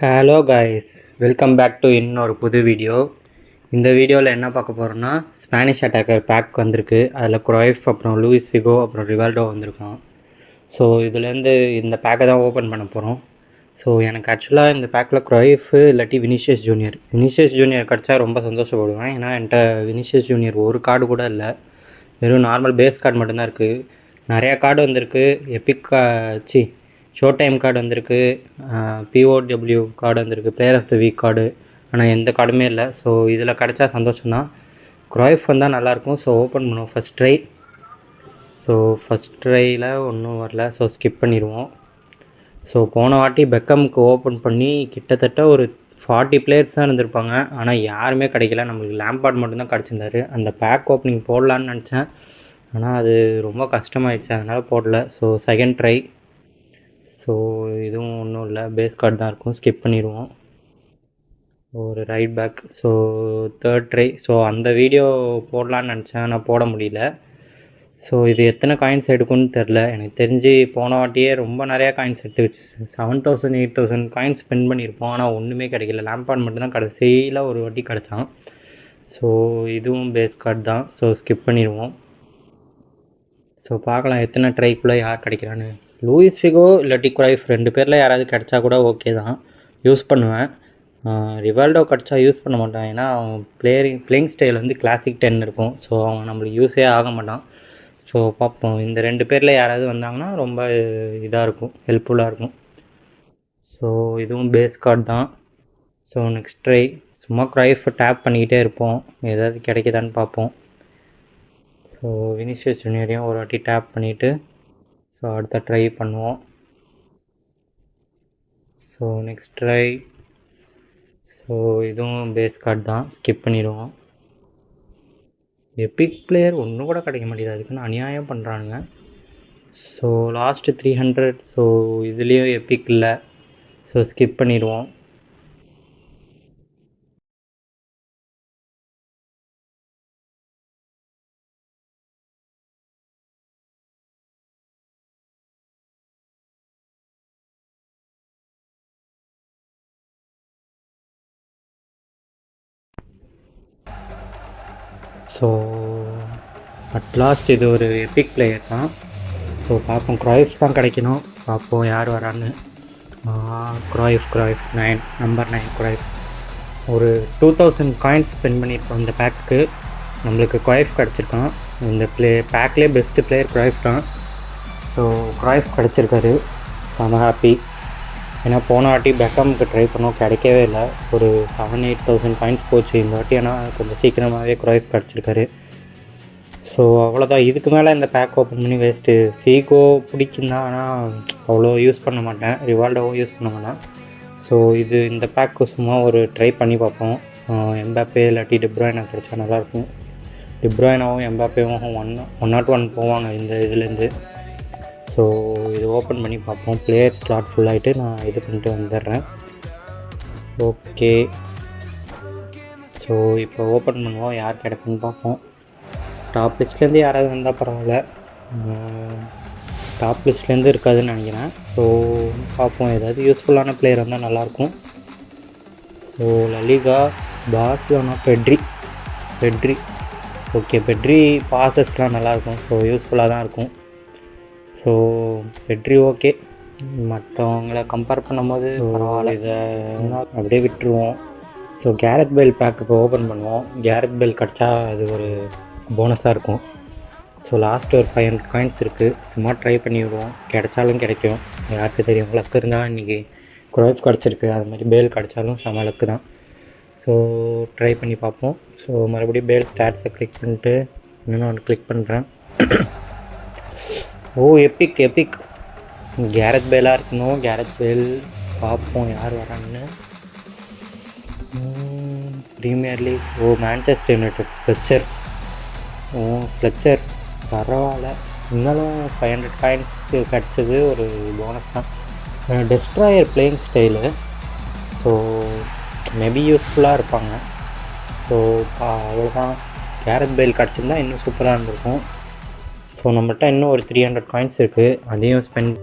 Hello guys, welcome back to இன்னொரு புது video. இந்த வீடியோவில் என்ன பார்க்க போகிறோன்னா, ஸ்பானிஷ் அட்டாக்கர் பேக் வந்திருக்கு. அதில் குராய்ஃப், அப்புறம் லூயிஸ் ஃபிகோ, அப்புறம் ரிவால்டோ வந்திருக்கான். ஸோ இதுலேருந்து இந்த பேக்கை தான் ஓப்பன் பண்ண போகிறோம். ஸோ எனக்கு ஆக்சுவலாக இந்த பேக்கில் குராய்ஃபு இல்லாட்டி வினிஷியஸ் ஜூனியர் கிடச்சா ரொம்ப சந்தோஷப்படுவேன். ஏன்னா என்கிட்ட வினிஷியஸ் ஜூனியர் ஒரு கார்டு கூட இல்லை, வெறும் நார்மல் பேஸ் கார்டு மட்டும்தான் இருக்குது. நிறையா கார்டு வந்திருக்கு. எபிக் ஷோ டைம் கார்டு வந்திருக்கு, பிஓடபிள்யூ கார்டு வந்திருக்கு, player of the week card. ஆனால் எந்த கார்டுமே இல்லை. ஸோ இதில் கிடச்சா சந்தோஷம்தான். குராய்ஃப் வந்தால் நல்லாயிருக்கும். ஸோ ஓப்பன் பண்ணுவோம் ஃபஸ்ட் ட்ரை. ஸோ ஃபஸ்ட் ட்ரையில் ஒன்றும் வரல. ஸோ ஸ்கிப் பண்ணிடுவோம். ஸோ போன வாட்டி பெக்கமுக்கு ஓப்பன் பண்ணி கிட்டத்தட்ட ஒரு 40 பிளேயர்ஸ் தான் இருந்திருப்பாங்க. ஆனால் யாருமே கிடைக்கல. நம்மளுக்கு லேம்பார்ட் மட்டும்தான் கிடச்சிருந்தாரு. அந்த பேக் ஓப்பனிங் போடலான்னு நினச்சேன், ஆனால் அது ரொம்ப கஷ்டமாயிடுச்சு, அதனால் போடல. So second try. ஸோ இதுவும் ஒன்றும் இல்லை, பேஸ் கார்டு தான் இருக்கும். ஸ்கிப் பண்ணிடுவோம். ஒரு right back. So third try. So அந்த வீடியோ போடலான்னு நினச்சேன், ஆனால் போட முடியல. ஸோ இது எத்தனை காயின்ஸ் எடுக்கும்னு தெரில. எனக்கு தெரிஞ்சு போன வாட்டியே ரொம்ப நிறையா காயின்ஸ் எடுத்து வச்சு 7,000 8,000 காயின்ஸ் ஸ்பெண்ட் பண்ணியிருப்போம். ஆனால் ஒன்றுமே கிடைக்கல. லேம்பார்ட் மட்டும்தான் கடைசியில் ஒரு வாட்டி கிடச்சான். ஸோ இதுவும் பேஸ் கார்டு தான். ஸோ ஸ்கிப் பண்ணிடுவோம். ஸோ பார்க்கலாம் எத்தனை ட்ரைக்குள்ளே யார் கிடைக்கிறான்னு. லூயிஸ் ஃபிகோ இல்லாட்டி குரைஃப் ரெண்டு பேரில் யாராவது கிடச்சா கூட ஓகே தான், யூஸ் பண்ணுவேன். ரிவால்டோ கிடச்சா யூஸ் பண்ண மாட்டான். ஏன்னா அவன் பிளேயிங் ஸ்டைல் வந்து கிளாசிக் 10 இருக்கும். ஸோ அவன் நம்மளுக்கு யூஸே ஆக மாட்டான். ஸோ பார்ப்போம். இந்த ரெண்டு பேரில் யாராவது வந்தாங்கன்னா ரொம்ப இதாக இருக்கும், ஹெல்ப்ஃபுல்லாக இருக்கும். ஸோ இதுவும் பேஸ் கார்டு தான். So next try. சும்மா குரைஃபை டேப் பண்ணிக்கிட்டே இருப்போம், ஏதாவது கிடைக்குதான்னு பார்ப்போம். ஸோ வினிஷியஸ் ஜூனியரையும் ஒரு வாட்டி டேப் பண்ணிவிட்டு ஸோ அடுத்த ட்ரை பண்ணுவோம். So next try. ஸோ இதுவும் பேஸ் கார்டு தான். ஸ்கிப் பண்ணிடுவோம். எபிக் பிளேயர் ஒன்றும் கூட கிடைக்க மாட்டேங்குது, அதுக்குன்னு அநியாயம் பண்ணுறானுங்க. So last 300. ஸோ இதுலேயும் எபிக் இல்லை. ஸோ ஸ்கிப் பண்ணிடுவோம். ஸோ அட் லாஸ்ட் இது ஒரு எபிக் பிளேயர் தான். ஸோ பார்ப்போம். குராய்ஃப் தான் கிடைக்கணும். பார்ப்போம் யார் வரான்னு. குராய்ஃப் 9, நம்பர் 9 குராய்ஃப். ஒரு 2000 காயின்ஸ் ஸ்பெண்ட் பண்ணியிருக்கோம் இந்த பேக்கு. நம்மளுக்கு குராய்ஃப் கிடச்சிருக்கான். இந்த பேக்லேயே பெஸ்ட்டு பிளேயர் குராய்ஃப் தான். ஸோ குராய்ஃப் கிடச்சிருக்காரு, செம ஹாப்பி. ஏன்னா போன வாட்டி பெக்கமுக்கு ட்ரை பண்ணோம், கிடைக்கவே இல்லை. ஒரு 7,000-8,000 காயின்ஸ் போச்சு இந்த வாட்டி. ஆனால் கொஞ்சம் சீக்கிரமாகவே குராய்ஃப் கிடச்சிருக்காரு. ஸோ அவ்வளோதான். இதுக்கு மேலே இந்த பேக் ஓப்பன் பண்ணி வேஸ்ட்டு. ஃபீகோ பிடிக்கும் தான், ஆனால் அவ்வளோ யூஸ் பண்ண மாட்டேன். ரிவால்டோவும் யூஸ் பண்ண மாட்டேன். ஸோ இந்த பேக்கு சும்மா ஒரு ட்ரை பண்ணி பார்ப்போம். எம்பாப்பே இல்லாட்டி டிப்ராயினா கிடச்சா நல்லாயிருக்கும். டிப்ராயினாவும் எம்பாப்பேவும் 101 போவாங்க இந்த இதுலேருந்து. ஸோ இது ஓப்பன் பண்ணி பார்ப்போம். பிளேயர் ஸ்லாட் ஃபுல்லாகிட்டு நான் இது பண்ணிட்டு வந்துடுறேன். ஓகே. ஸோ இப்போ ஓப்பன் பண்ணுவோம், யார் கிடைக்குன்னு பார்ப்போம். டாப் லிஸ்ட்லேருந்து யாராவது வந்தால் பரவாயில்ல. டாப் லிஸ்ட்லேருந்து இருக்காதுன்னு நினைக்கிறேன். ஸோ பார்ப்போம், ஏதாவது யூஸ்ஃபுல்லான பிளேயர் வந்தால் நல்லாயிருக்கும். So La Liga, Barcelona, Pedri. Okay, Pedri பாசஸ்லாம் நல்லாயிருக்கும். ஸோ யூஸ்ஃபுல்லாக தான் இருக்கும். So Pedri okay. மற்றவங்கள கம்பேர் பண்ணும்போது பரவாயில்ல, இதை அப்படியே விட்டுருவோம். ஸோ கேரத் பேல் பேக் இப்போ ஓப்பன் பண்ணுவோம். கேரத் பேல் கிடச்சா அது ஒரு போனஸாக இருக்கும். ஸோ லாஸ்ட்டு ஒரு 500 காயின்ஸ் இருக்குது. சும்மா ட்ரை பண்ணி விடுவோம், கிடைச்சாலும் கிடைக்கும். யாருக்கு தெரியும், லக்கு இருந்தால் இன்றைக்கி குராய்ஃப் கிடச்சிருக்கு, அது மாதிரி பேல் கிடச்சாலும் செம லக்கு தான். ஸோ ட்ரை பண்ணி பார்ப்போம். ஸோ மறுபடியும் பேல் ஸ்டாட்ஸை கிளிக் பண்ணிட்டு இன்னொன்று ஒன்று கிளிக் பண்ணுறேன். ஓ எபிக் கேரத் பேலாக இருக்கணும். கேரத் பேல் பார்ப்போம் யார் வரான்னு. Premier League. Oh Manchester United. Fletcher பரவாயில்ல. இருந்தாலும் 500 காயின்ஸ்க்கு கிடச்சது ஒரு போனஸ் தான். Destroyer playing style. So maybe யூஸ்ஃபுல்லாக இருப்பாங்க. ஸோ அவ்வளோதான். கேரத் பேல் கிடச்சிருந்தா இன்னும் சூப்பராக இருந்திருக்கும். ஸோ நம்மகிட்ட இன்னும் ஒரு 300 காயின்ஸ் இருக்குது, அதையும் ஸ்பெண்ட்.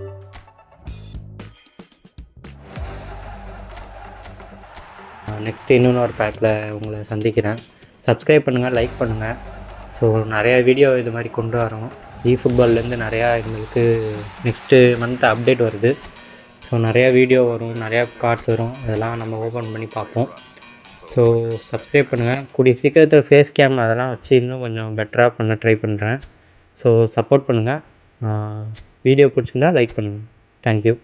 நெக்ஸ்ட்டு இன்னொரு பேக்கில் உங்களை சந்திக்கிறேன். சப்ஸ்கிரைப் பண்ணுங்கள், லைக் பண்ணுங்கள். ஸோ நிறையா வீடியோ இது மாதிரி கொண்டு வரோம். ஃபுட்பால்லேருந்து நிறையா எங்களுக்கு நெக்ஸ்ட்டு மந்த் அப்டேட் வருது. ஸோ நிறையா வீடியோ வரும், நிறையா கார்ட்ஸ் வரும், அதெல்லாம் நம்ம ஓப்பன் பண்ணி பார்ப்போம். ஸோ சப்ஸ்கிரைப் பண்ணுங்கள். கூடிய சீக்கிரத்தில் ஃபேஸ் கேம் அதெல்லாம் வச்சு இன்னும் கொஞ்சம் பெட்டராக பண்ண ட்ரை பண்ணுறேன். ஸோ சப்போர்ட் பண்ணுங்கள். வீடியோ பிடிச்சிருந்தா லைக் பண்ணுங்கள். தேங்க்யூ.